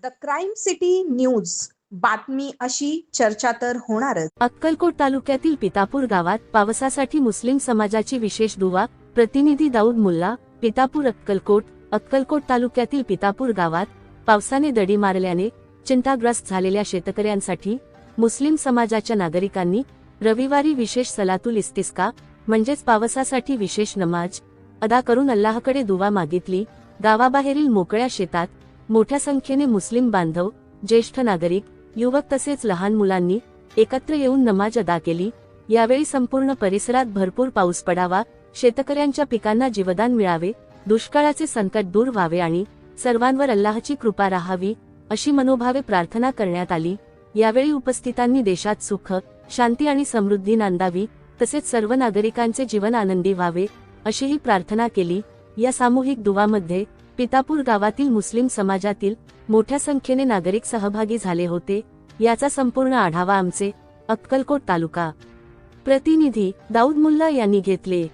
The crime city news बातमी अशी चर्चा तर होणारच। अक्कलकोट तालुक्यातील पितापूर गावात पावसासाठी मुस्लिम समाजाची विशेष दुवा। प्रतिनिधी दाऊद मुल्ला, पितापूर अक्कलकोट तालुक्यातील पितापूर गावात पावसाने दडी मारल्याने चिंताग्रस्त झालेल्या शेतकऱ्यांसाठी मुस्लिम समाजाच्या नागरिकांनी रविवारी विशेष सलातुल इस्तिस्का म्हणजेच पावसासाठी विशेष नमाज अदा करून अल्लाहकडे दुवा मागितली। गावाबाहेरील मोकळ्या शेतात मोठ्या संख्येने मुस्लिम बांधव, ज्येष्ठ नागरिक, युवक तसेच लहान मुलांनी एकत्र येऊन नमाज अदा केली। यावेळी संपूर्ण परिसरात भरपूर पाऊस पडावा, शेतकऱ्यांच्या पिकांना जीवदान मिळावे, दुष्काळाचे संकट दूर व्हावे आणि सर्वांवर अल्लाहची कृपा राहावी अशी मनोभावे प्रार्थना करण्यात आली। यावेळी उपस्थितांनी देशात सुख, शांती आणि समृद्धी नांदावी तसेच सर्व नागरिकांचे जीवन आनंदी व्हावे अशीही प्रार्थना केली। या सामूहिक दुवामध्ये पितापूर गावातील मुस्लिम समाजातील मोठ्या संख्येने नागरिक सहभागी झाले होते। याचा संपूर्ण आढावा आमचे अक्कलकोट तालुका प्रतिनिधी दाऊद मुल्ला यांनी घेतले।